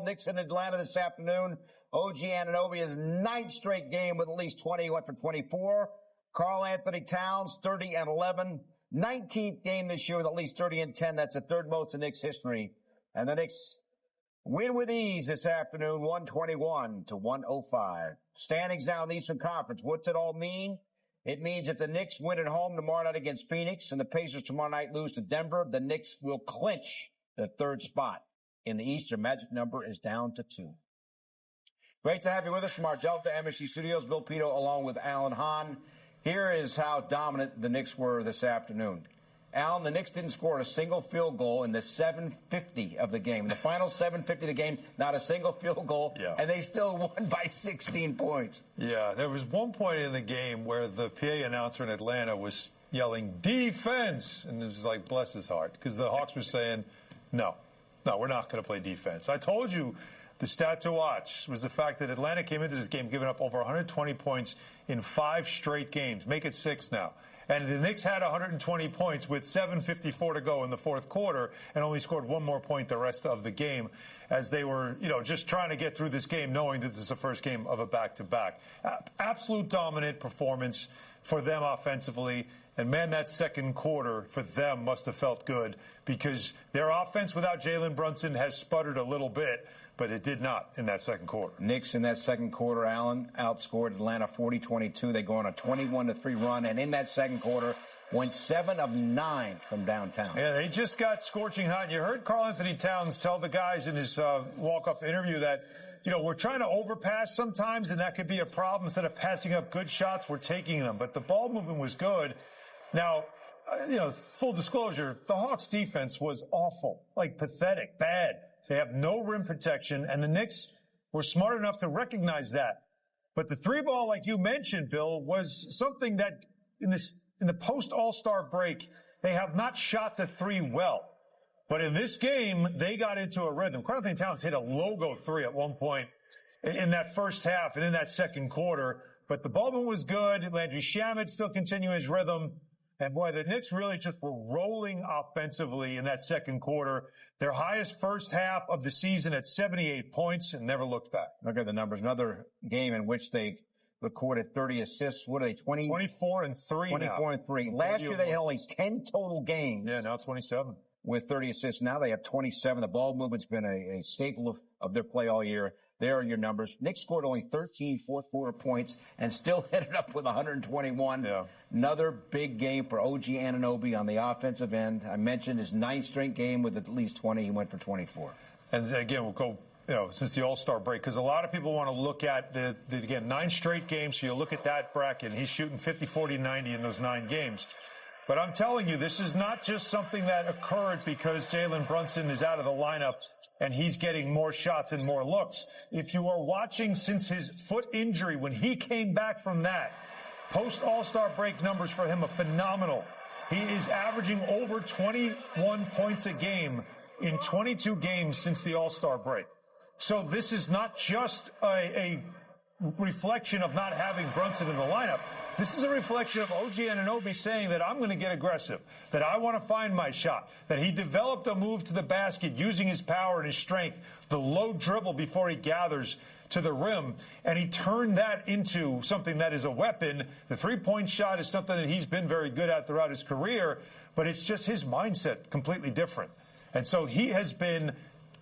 Knicks in Atlanta this afternoon. OG Anunoby, his 9th straight game with at least 20. He went for 24. Karl-Anthony Towns, 30 and 11. 19th game this year with at least 30 and 10. That's the third most in Knicks history. And the Knicks win with ease this afternoon, 121-105. Standings now in the Eastern Conference. What's it all mean? It means if the Knicks win at home tomorrow night against Phoenix and the Pacers tomorrow night lose to Denver, the Knicks will clinch the 3rd spot in the East. Their magic number is down to 2. Great to have you with us from our Delta MSG studios. Bill Pito along with Alan Hahn. Here is how dominant the Knicks were this afternoon. Alan, the Knicks didn't score a single field goal in the 7:50 of the game. In the final 7:50 of the game, not a single field goal, and they still won by 16 points. Yeah, there was one point in the game where the PA announcer in Atlanta was yelling, defense, and it was like, bless his heart, because the Hawks were saying, no, we're not going to play defense. I told you the stat to watch was the fact that Atlanta came into this game giving up over 120 points in 5 straight games. Make it 6 now. And the Knicks had 120 points with 7:54 to go in the 4th quarter and only scored 1 more point the rest of the game as they were, just trying to get through this game knowing that this is the first game of a back-to-back. Absolute dominant performance for them offensively. And, man, that second quarter for them must have felt good because their offense without Jalen Brunson has sputtered a little bit, but it did not in that second quarter. Knicks in that second quarter, Allen, outscored Atlanta 40-22. They go on a 21-3 run, and in that second quarter, went 7 of 9 from downtown. Yeah, they just got scorching hot. You heard Karl-Anthony Towns tell the guys in his walk-off interview that, we're trying to overpass sometimes, and that could be a problem. Instead of passing up good shots, we're taking them. But the ball movement was good. Now, full disclosure, the Hawks' defense was awful, like pathetic, bad. They have no rim protection, and the Knicks were smart enough to recognize that. But the 3-ball, like you mentioned, Bill, was something that in the post-All-Star break, they have not shot the 3 well. But in this game, they got into a rhythm. Karl-Anthony Towns hit a logo 3 at one point in that first half and in that second quarter. But the ball movement was good. Landry Shamet still continuing his rhythm. And, boy, the Knicks really just were rolling offensively in that second quarter. Their highest first half of the season at 78 points and never looked back. Look at the numbers. Another game in which they've recorded 30 assists. What are they, 24 and 3 24 and 3. Last year they had only 10 total games. Yeah, now 27. With 30 assists. Now they have 27. The ball movement's been a staple of their play all year. There are your numbers. Knicks scored only 13 fourth-quarter points and still ended up with 121. Yeah. Another big game for OG Anunoby on the offensive end. I mentioned his 9th straight game with at least 20. He went for 24. And, again, we'll go, since the All-Star break, because a lot of people want to look at again, 9 straight games. So you look at that bracket, and he's shooting 50, 40, 90 in those 9 games. But I'm telling you, this is not just something that occurred because Jalen Brunson is out of the lineup and he's getting more shots and more looks. If you are watching since his foot injury, when he came back from that, post-All-Star break numbers for him are phenomenal. He is averaging over 21 points a game in 22 games since the All-Star break. So this is not just a reflection of not having Brunson in the lineup. This is a reflection of OG Anunoby saying that I'm going to get aggressive, that I want to find my shot, that he developed a move to the basket using his power and his strength, the low dribble before he gathers to the rim, and he turned that into something that is a weapon. The three-point shot is something that he's been very good at throughout his career, but it's just his mindset completely different. And so he has been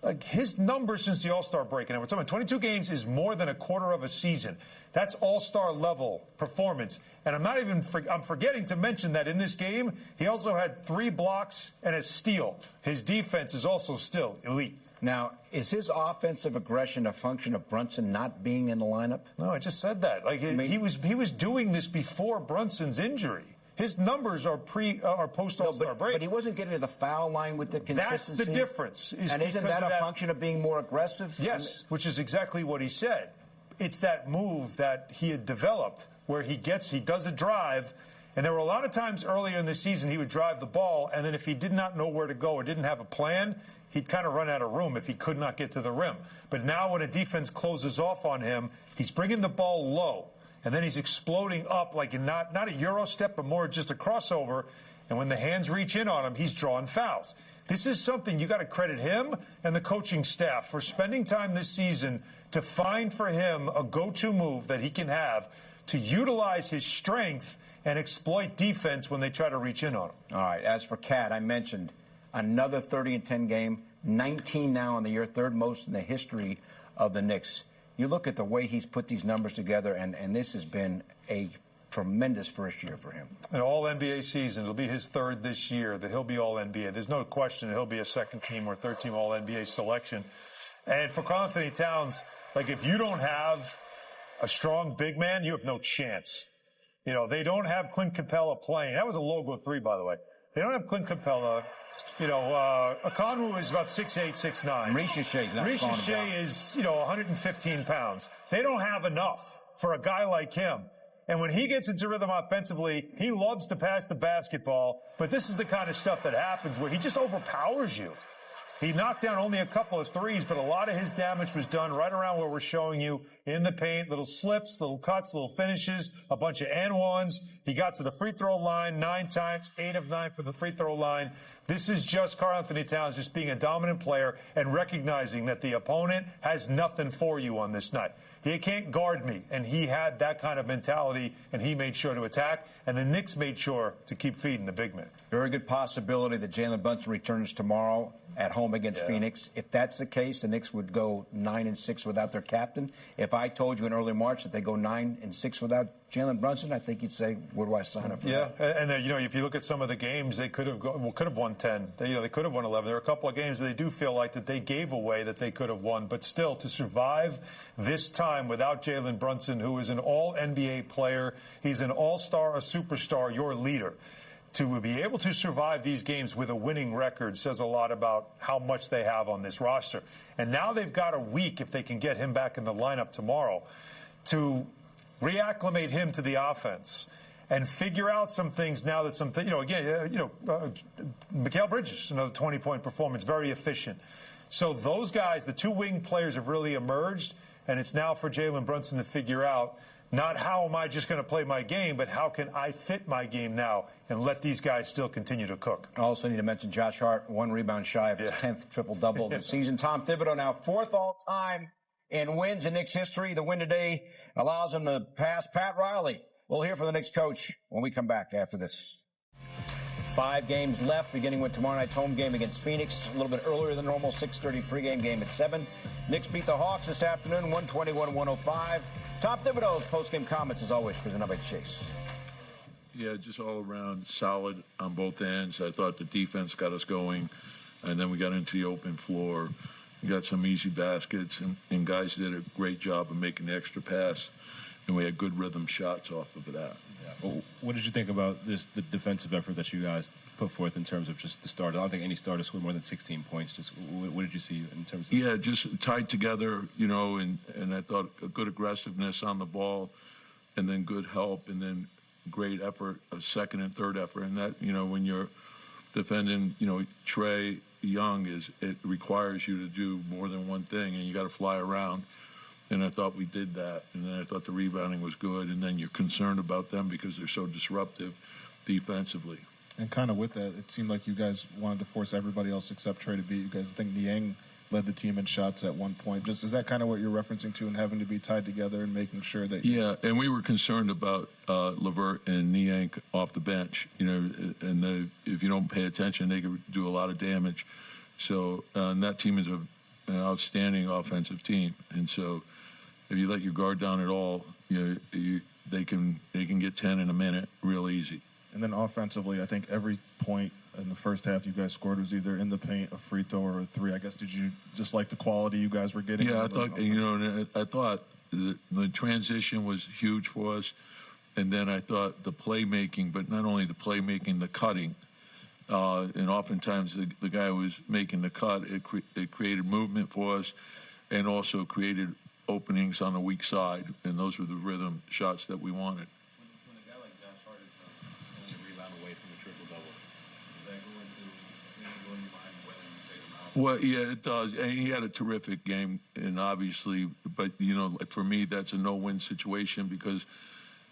like his numbers since the All-Star break, and we're talking 22 games is more than a quarter of a season. That's All-Star level performance. And I'm forgetting to mention that in this game, he also had 3 blocks and a steal. His defense is also still elite. Now, is his offensive aggression a function of Brunson not being in the lineup? No, I just said that. Like he was doing this before Brunson's injury. His numbers are post All-Star break. But he wasn't getting to the foul line with the consistency. That's the difference. And isn't that a function of being more aggressive? Yes, which is exactly what he said. It's that move that he had developed where he does a drive, and there were a lot of times earlier in the season he would drive the ball, and then if he did not know where to go or didn't have a plan, he'd kind of run out of room if he could not get to the rim. But now when a defense closes off on him, he's bringing the ball low. And then he's exploding up like not a Euro step, but more just a crossover. And when the hands reach in on him, he's drawing fouls. This is something you got to credit him and the coaching staff for spending time this season to find for him a go-to move that he can have to utilize his strength and exploit defense when they try to reach in on him. All right, as for Cat, I mentioned another 30-10 game, 19 now in the year, third most in the history of the Knicks. You look at the way he's put these numbers together, and this has been a tremendous first year for him. An all-NBA season. It'll be his third this year that he'll be all-NBA. There's no question that he'll be a second-team or third-team all-NBA selection. And for Karl-Anthony Towns, like, if you don't have a strong big man, you have no chance. You know, they don't have Clint Capella playing. That was a logo 3, by the way. They don't have Clint Capella. You know, Akonwu is about 6'8", 6'9". Ricochet is, 115 pounds. They don't have enough for a guy like him. And when he gets into rhythm offensively, he loves to pass the basketball. But this is the kind of stuff that happens where he just overpowers you. He knocked down only a couple of threes, but a lot of his damage was done right around where we're showing you in the paint. Little slips, little cuts, little finishes, a bunch of and-ones. He got to the free throw line 9 times, 8 of 9 for the free throw line. This is just Karl-Anthony Towns just being a dominant player and recognizing that the opponent has nothing for you on this night. He can't guard me, and he had that kind of mentality, and he made sure to attack, and the Knicks made sure to keep feeding the big man. Very good possibility that Jalen Brunson returns tomorrow at home against Phoenix. If that's the case, the Knicks would go 9-6 without their captain. If I told you in early March that they go 9-6 without Jalen Brunson, I think you'd say, where do I sign up for that? And if you look at some of the games, they could have won 10. They could have won 11. There are a couple of games that they do feel like that they gave away that they could have won. But still, to survive this time without Jalen Brunson, who is an all-NBA player, he's an all-star, a superstar, your leader. To be able to survive these games with a winning record says a lot about how much they have on this roster. And now they've got a week, if they can get him back in the lineup tomorrow, to reacclimate him to the offense and figure out some things now that Mikal Bridges, another 20-point performance, very efficient. So those guys, the two wing players, have really emerged, and it's now for Jalen Brunson to figure out not how am I just going to play my game, but how can I fit my game now and let these guys still continue to cook. I also need to mention Josh Hart, 1 rebound shy of his 10th triple-double of the season. Tom Thibodeau now 4th all-time in wins in Knicks history. The win today allows him to pass Pat Riley. We'll hear from the Knicks coach when we come back after this. 5 games left, beginning with tomorrow night's home game against Phoenix. A little bit earlier than normal, 6:30 pregame game at 7. Knicks beat the Hawks this afternoon, 121-105. Tom Thibodeau's postgame comments, as always, presented by Chase. Yeah, just all around solid on both ends. I thought the defense got us going, and then we got into the open floor. We got some easy baskets, and guys did a great job of making the extra pass, and we had good rhythm shots off of that. Yeah. Well, what did you think about the defensive effort that you guys put forth in terms of just the start? I don't think any starter scored more than 16 points. Just what did you see in terms of? Yeah, just tied together, and I thought a good aggressiveness on the ball, and then good help, and then great effort, a second and third effort. And that, when you're defending, Trae Young, it requires you to do more than one thing, and you got to fly around. And I thought we did that. And then I thought the rebounding was good. And then you're concerned about them because they're so disruptive defensively. And kind of with that, it seemed like you guys wanted to force everybody else except Trae to beat you guys. I think Niang led the team in shots at one point. Is that kind of what you're referencing to, and having to be tied together and making sure that? Yeah, and we were concerned about LeVert and Niang off the bench. And if you don't pay attention, they could do a lot of damage. So and that team is an outstanding offensive team. And so if you let your guard down at all, they can get 10 in a minute real easy. And then offensively, I think every point in the first half you guys scored was either in the paint, a free throw, or a three. I guess, did you just like the quality you guys were getting? Yeah, I thought the transition was huge for us. And then I thought the playmaking, but not only the playmaking, the cutting. And oftentimes the guy who was making the cut, it created movement for us and also created openings on the weak side. And those were the rhythm shots that we wanted. When a guy like Josh Hart is only a rebound away from a triple-double, does that go into your mind whether you take him out? Well, yeah, it does. And he had a terrific game, and obviously, but, for me, that's a no-win situation because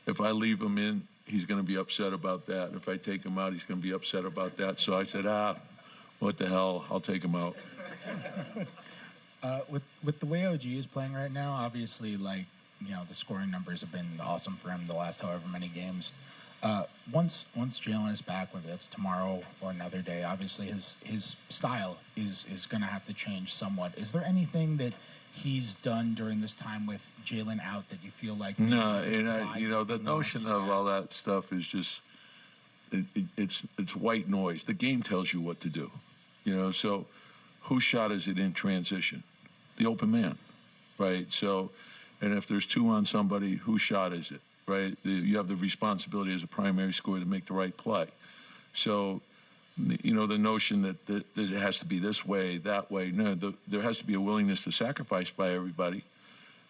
if I leave him in, he's going to be upset about that. If I take him out, he's going to be upset about that. So I said, what the hell? I'll take him out. With the way OG is playing right now, obviously, like, the scoring numbers have been awesome for him the last however many games. Once Jalen is back, whether it's tomorrow or another day, obviously his style is going to have to change somewhat. Is there anything that he's done during this time with Jalen out that you feel like? No, and the notion of all that stuff is just it's white noise. The game tells you what to do, So, whose shot is it in transition? The open man, right? So, and if there's two on somebody, whose shot is it? Right, you have the responsibility as a primary scorer to make the right play. So, the notion that it has to be this way, that way. No, there has to be a willingness to sacrifice by everybody.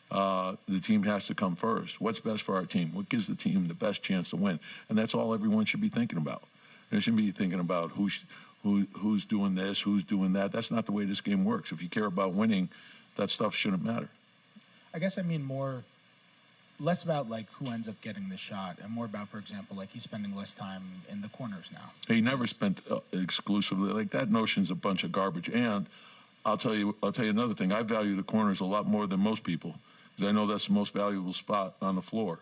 The team has to come first. What's best for our team? What gives the team the best chance to win? And that's all everyone should be thinking about. They shouldn't be thinking about who's doing this, who's doing that. That's not the way this game works. If you care about winning, that stuff shouldn't matter. I guess I mean less about like who ends up getting the shot and more about, for example, like he's spending less time in the corners now. He never spent exclusively. Like, that notion's a bunch of garbage. And I'll tell you another thing. I value the corners a lot more than most people because I know that's the most valuable spot on the floor.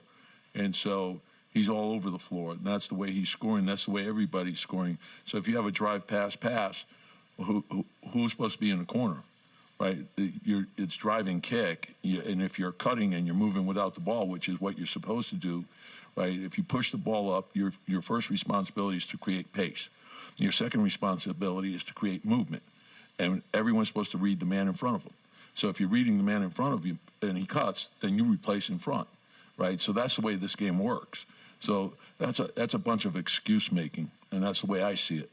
And so he's all over the floor. And that's the way he's scoring. That's the way everybody's scoring. So if you have a drive, pass, who's supposed to be in the corner? Right, it's driving kick, and if you're cutting and you're moving without the ball, which is what you're supposed to do, right? If you push the ball up, your first responsibility is to create pace. Your second responsibility is to create movement, and everyone's supposed to read the man in front of them. So if you're reading the man in front of you and he cuts, then you replace in front, right? So that's the way this game works. So that's a bunch of excuse making, and that's the way I see it.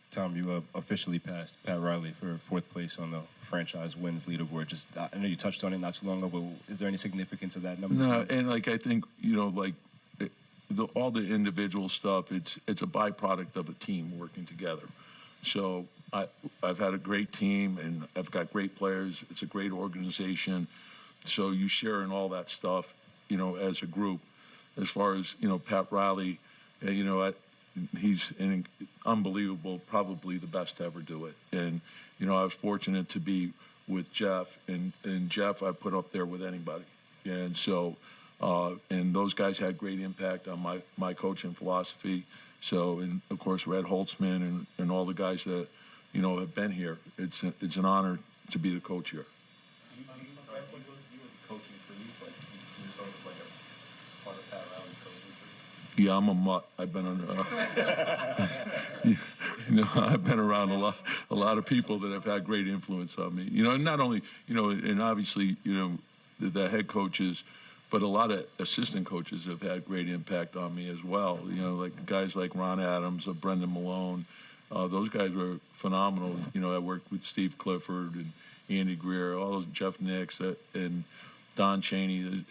Tom, you officially passed Pat Riley for fourth place on the franchise wins leaderboard. I know you touched on it not too long ago, but is there any significance of that number? No, and I think all the individual stuff, it's a byproduct of a team working together. So I've had a great team and I've got great players. It's a great organization. So you share in all that stuff, as a group. As far as Pat Riley, he's an unbelievable, probably the best to ever do it. And, I was fortunate to be with Jeff, and Jeff I put up there with anybody. And so, and those guys had great impact on my coaching philosophy. So, and of course, Red Holtzman and all the guys that, have been here. It's an honor to be the coach here. You were coaching for you, but you're sort of like a part of Pat Riley's coaching for you. Yeah, I'm a mutt. I've been I've been around a lot of people that have had great influence on me. And not only, and obviously, the head coaches, but a lot of assistant coaches have had great impact on me as well. Like guys like Ron Adams or Brendan Malone. Those guys were phenomenal. I worked with Steve Clifford and Andy Greer, all those Jeff Nicks and Don Chaney.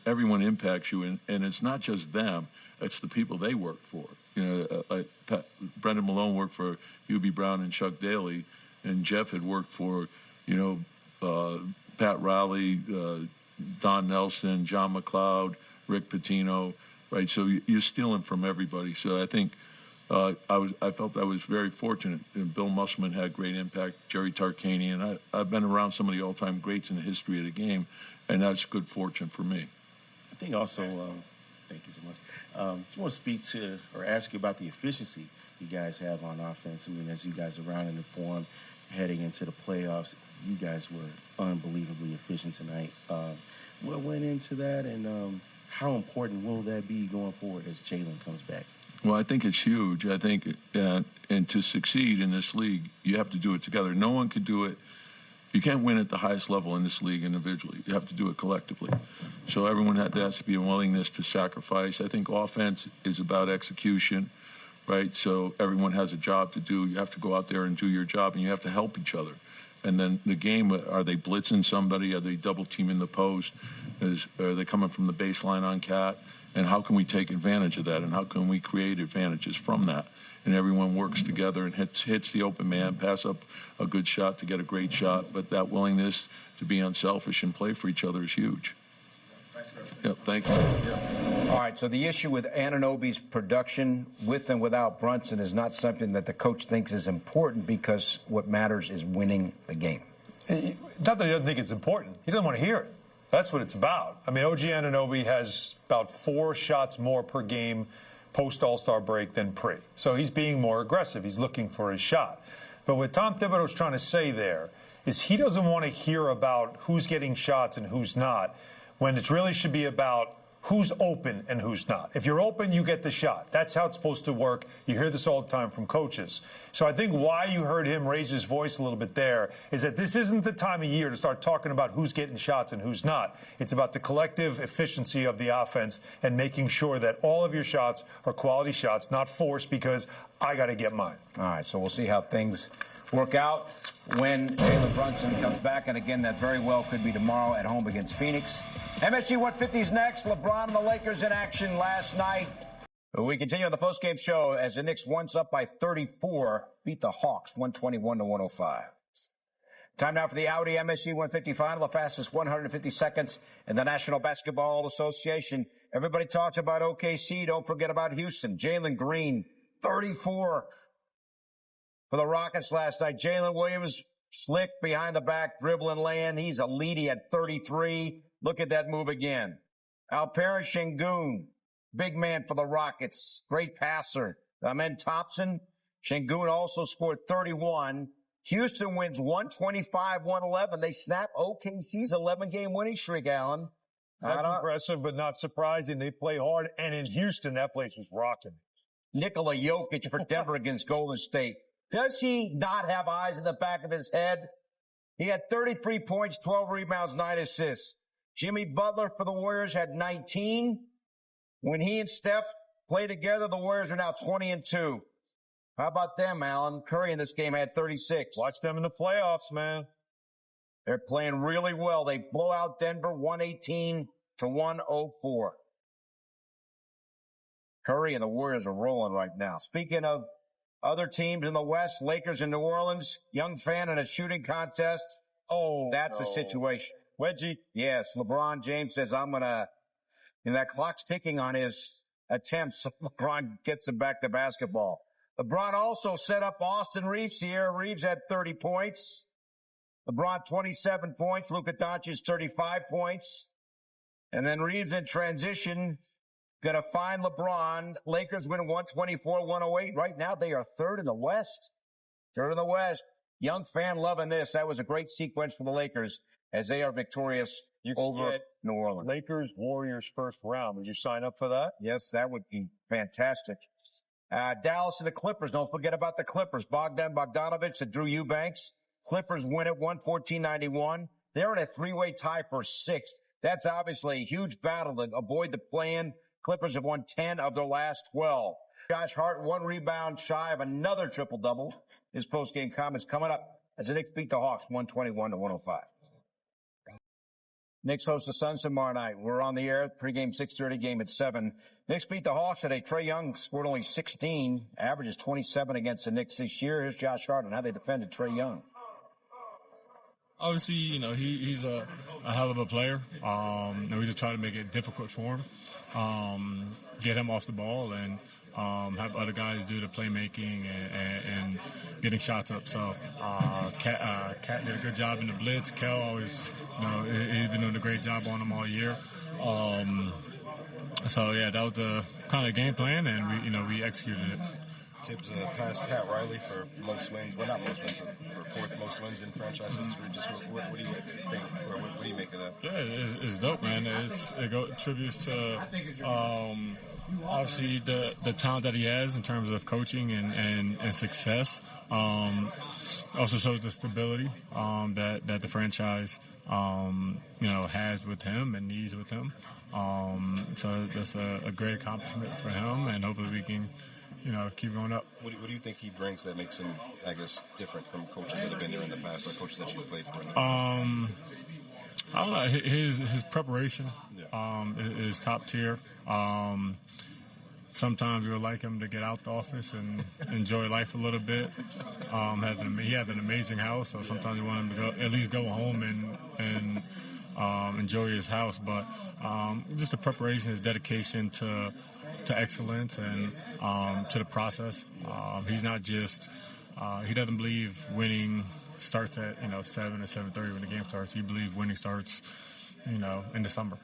Everyone impacts you, and it's not just them. It's the people they work for. Like Brendan Malone worked for Hubie Brown and Chuck Daly, and Jeff had worked for, Pat Riley, Don Nelson, John McLeod, Rick Pitino, right? So you're stealing from everybody. So I think I felt I was very fortunate. And Bill Musselman had great impact, Jerry Tarkanian. I've been around some of the all-time greats in the history of the game, and that's good fortune for me. I think also. Thank you so much. Just want to speak to or ask you about the efficiency you guys have on offense. I mean, as you guys are rounding the form, heading into the playoffs, you guys were unbelievably efficient tonight. What went into that, and how important will that be going forward as Jalen comes back? Well, I think it's huge. I think, and to succeed in this league, you have to do it together. No one could do it. You can't win at the highest level in this league individually. You have to do it collectively. So everyone has to be a willingness to sacrifice. I think offense is about execution, right? So everyone has a job to do. You have to go out there and do your job, and you have to help each other. And then the game, are they blitzing somebody? Are they double teaming the post? Are they coming from the baseline on Cat? And how can we take advantage of that? And how can we create advantages from that? And everyone works together and hits the open man, pass up a good shot to get a great shot. But that willingness to be unselfish and play for each other is huge. Thanks, yeah, thank you. Yeah. All right, so the issue with Anunoby's production with and without Brunson is not something that the coach thinks is important because what matters is winning the game. Not that he doesn't think it's important. He doesn't want to hear it. That's what it's about. I mean, OG Anunoby has about 4 shots more per game post-All-Star break than pre. So he's being more aggressive. He's looking for his shot. But what Tom Thibodeau's trying to say there is he doesn't want to hear about who's getting shots and who's not, when it really should be about who's open and who's not. If you're open, you get the shot. That's how it's supposed to work. You hear this all the time from coaches. So I think why you heard him raise his voice a little bit there is that this isn't the time of year to start talking about who's getting shots and who's not. It's about the collective efficiency of the offense and making sure that all of your shots are quality shots, not forced because I got to get mine. All right, so we'll see how things work out when Jalen Brunson comes back. And again, that very well could be tomorrow at home against Phoenix. MSG 150 is next. LeBron and the Lakers in action last night. We continue on the postgame show as the Knicks once up by 34, beat the Hawks 121-105. Time now for the Audi MSG 150 final, the fastest 150 seconds in the National Basketball Association. Everybody talks about OKC. Don't forget about Houston. Jalen Green, 34 for the Rockets last night. Jalen Williams, slick behind the back, dribbling land. He's a leady at 33. Look at that move again. Alperen Şengün, big man for the Rockets. Great passer. Amen Thompson. Şengün also scored 31. Houston wins 125-111. They snap OKC's 11-game winning streak, Alan. That's impressive, but not surprising. They play hard, and in Houston, that place was rocking. Nikola Jokic for Denver against Golden State. Does he not have eyes in the back of his head? He had 33 points, 12 rebounds, 9 assists. Jimmy Butler for the Warriors had 19. When he and Steph play together, the Warriors are now 20-2. How about them, Alan? Curry in this game had 36. Watch them in the playoffs, man. They're playing really well. They blow out Denver 118-104. Curry and the Warriors are rolling right now. Speaking of other teams in the West, Lakers in New Orleans, young fan in a shooting contest. Oh, that's a situation. Wedgie. Yes, LeBron James says, that clock's ticking on his attempts. So LeBron gets him back to basketball. LeBron also set up Austin Reeves here. Reeves had 30 points. LeBron 27 points. Luka Doncic 35 points. And then Reeves in transition, going to find LeBron. Lakers win 124-108. Right now they are third in the West. Young fan loving this. That was a great sequence for the Lakers as they are victorious over New Orleans. Lakers, Warriors first round. Would you sign up for that? Yes, that would be fantastic. Dallas and the Clippers. Don't forget about the Clippers. Bogdan Bogdanović and Drew Eubanks. Clippers win it 114-91. They're in a 3-way tie for 6th. That's obviously a huge battle to avoid the play-in. Clippers have won 10 of their last 12. Josh Hart, 1 rebound shy of another triple-double. His post-game comments coming up as the Knicks beat the Hawks 121-105. Knicks host the Suns tomorrow night. We're on the air. Pre-game 6:30, game at 7. Knicks beat the Hawks today. Trae Young scored only 16. Averages 27 against the Knicks this year. Here's Josh Hart on how they defended Trae Young. Obviously, he's a hell of a player. We just try to make it difficult for him, get him off the ball, and have other guys do the playmaking and getting shots up. So Cat did a good job in the blitz. Kel always, he's been doing a great job on him all year. That was the kind of game plan, and we executed it. Tibbs passed Pat Riley for most wins. Well, not most wins, for 4th most wins in franchise history. Just what do you think? Or what do you make of that? Yeah, it's dope, man. It tributes to obviously the talent that he has in terms of coaching and success. Also shows the stability that the franchise has with him and needs with him. So that's a great accomplishment for him, and hopefully we can keep going up. What do you think he brings that makes him, I guess, different from coaches that have been there in the past or coaches that you played for? I don't know. His preparation is top tier. Sometimes you would like him to get out the office and enjoy life a little bit. He has an amazing house, so sometimes you want him to at least go home and enjoy his house. But just the preparation, his dedication to excellence and to the process. He's not just he doesn't believe winning starts at 7 or 7:30 when the game starts. He believes winning starts in December.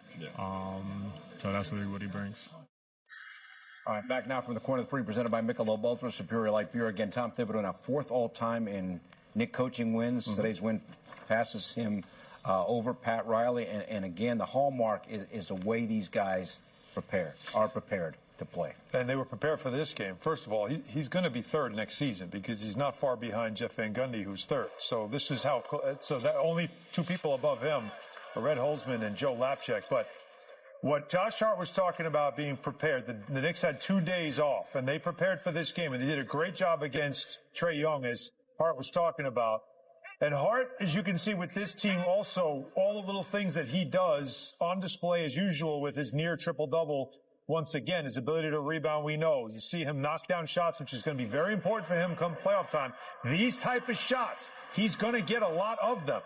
So that's really what he brings. All right, back now from the corner of the three, presented by Michelob Ultra Superior Light Beer. Again, Tom Thibodeau now 4th all-time in Knick coaching wins. Today's win passes him over Pat Riley. And again, the hallmark is the way these guys are prepared to play. And they were prepared for this game. First of all, he's going to be 3rd next season because he's not far behind Jeff Van Gundy, who's 3rd. So this is how. So that only 2 people above him are Red Holzman and Joe Lapchek. But what Josh Hart was talking about being prepared, the Knicks had 2 days off, and they prepared for this game, and they did a great job against Trae Young, as Hart was talking about. And Hart, as you can see with this team also, all the little things that he does on display as usual with his near triple-double. Once again, his ability to rebound, we know. You see him knock down shots, which is going to be very important for him come playoff time. These type of shots, he's going to get a lot of them.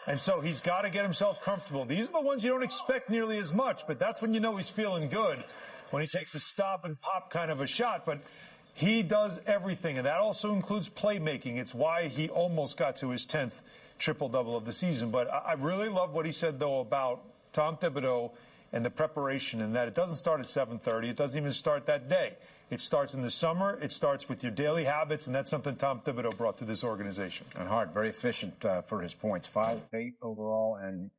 And so he's got to get himself comfortable. These are the ones you don't expect nearly as much, but that's when you know he's feeling good, when he takes a stop and pop kind of a shot. But he does everything, and that also includes playmaking. It's why he almost got to his 10th triple-double of the season. But I really love what he said, though, about Tom Thibodeau and the preparation, and that it doesn't start at 7:30. It doesn't even start that day. It starts in the summer. It starts with your daily habits, and that's something Tom Thibodeau brought to this organization. And Hart, very efficient for his points. 5 of 8 overall and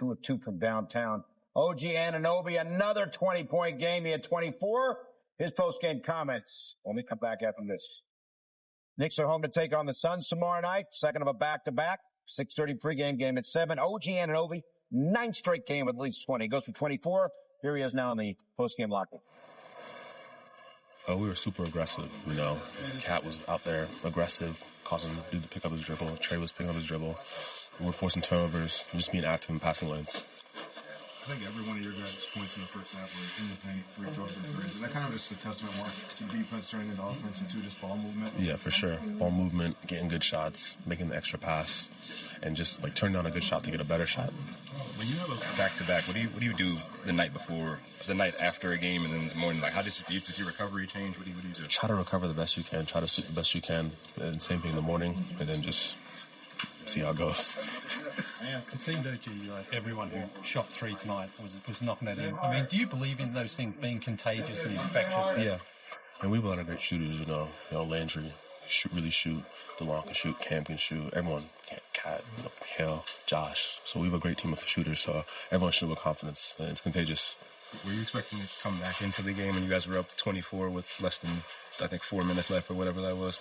2 of 2 from downtown. OG Anunoby, another 20-point game. He had 24. His post-game comments when we come back after this. Knicks are home to take on the Suns tomorrow night. Second of a back-to-back. 6:30 pregame game at 7. OG Anunoby, 9th straight game with at least 20. Goes for 24. Here he is now in the post-game locker. We were super aggressive, Cat was out there aggressive, causing the dude to pick up his dribble. Trae was picking up his dribble. We were forcing turnovers, just being active in passing lanes. I think every one of your guys' points in the first half were in the paint, free throws and threes. Is that kind of just a testament more to defense turning into offense and to just ball movement? Yeah, for sure. Ball movement, getting good shots, making the extra pass, and just turning down a good shot to get a better shot. When you have a back-to-back, what do you do the night before, the night after a game, and then the morning? How do you see recovery change? What do you do? Try to recover the best you can. Try to sleep the best you can. And same thing in the morning, and then just see how it goes. It seemed like everyone who shot 3 tonight was knocking it in. I mean, do you believe in those things being contagious and infectious? Yeah. And we have a lot of great shooters, Landry really shoot, DeLon can shoot, Cam can shoot, everyone, Cat, Kale, Josh. So we have a great team of shooters, so everyone shoot with confidence, and it's contagious. Were you expecting to come back into the game and you guys were up 24 with less than, I think, 4 minutes left or whatever that was?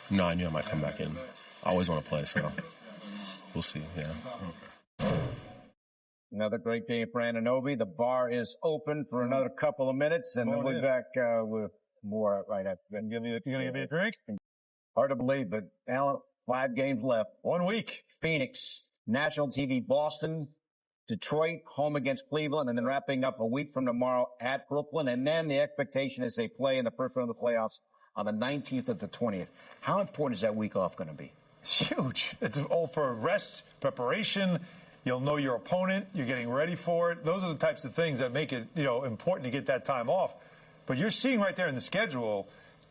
No, I knew I might come back in. I always want to play, so we'll see, yeah. Another great game for Anunoby. The bar is open for another couple of minutes, and then we'll be back with more right after. You going to give me a drink? Hard to believe, but Alan, 5 games left. 1 week. Phoenix, national TV, Boston, Detroit, home against Cleveland, and then wrapping up a week from tomorrow at Brooklyn. And then the expectation is they play in the first round of the playoffs on the 19th of the 20th. How important is that week off going to be? It's huge. It's all for rest, preparation. You'll know your opponent. You're getting ready for it. Those are the types of things that make it, important to get that time off. But you're seeing right there in the schedule,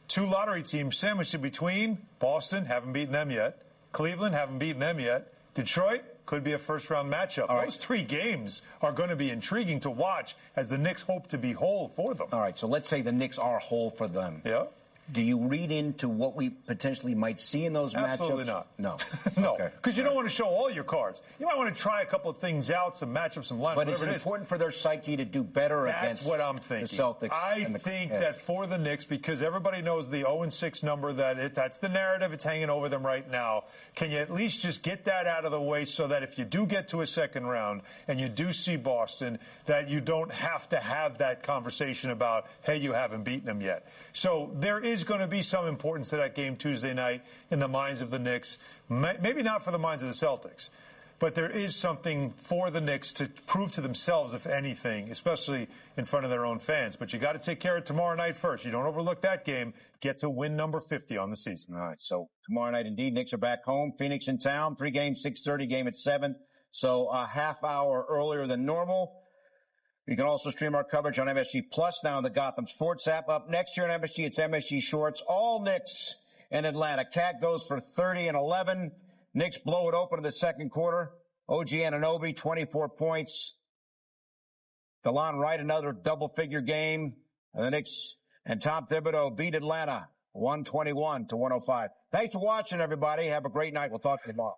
2 lottery teams sandwiched in between. Boston, haven't beaten them yet. Cleveland, haven't beaten them yet. Detroit could be a first-round matchup. All right. Those 3 games are going to be intriguing to watch as the Knicks hope to be whole for them. All right, so let's say the Knicks are whole for them. Yeah. Do you read into what we potentially might see in those matchups? Absolutely not. No. No, because you don't want to show all your cards. You might want to try a couple of things out, some matchups, some lineups. But is it important for their psyche to do better against That's what I'm thinking. The Celtics? I think that for the Knicks, because everybody knows the 0-6 number, that's the narrative. It's hanging over them right now. Can you at least just get that out of the way so that if you do get to a second round and you do see Boston, that you don't have to have that conversation about, hey, you haven't beaten them yet. So there is going to be some importance to that game Tuesday night in the minds of the Knicks. Maybe not for the minds of the Celtics, but there is something for the Knicks to prove to themselves, if anything, especially in front of their own fans. But you got to take care of tomorrow night first. You don't overlook that game. Get to win number 50 on the season. All right, so tomorrow night, indeed, Knicks are back home. Phoenix in town, pregame 6:30, game at 7. so a half hour earlier than normal. You can also stream our coverage on MSG Plus now in the Gotham Sports app. Up next year on MSG, it's MSG Shorts. All Knicks in Atlanta. Cat goes for 30 and 11. Knicks blow it open in the second quarter. OG Anunoby, 24 points. DeLon Wright, another double-figure game. And the Knicks and Tom Thibodeau beat Atlanta 121-105. Thanks for watching, everybody. Have a great night. We'll talk to you tomorrow.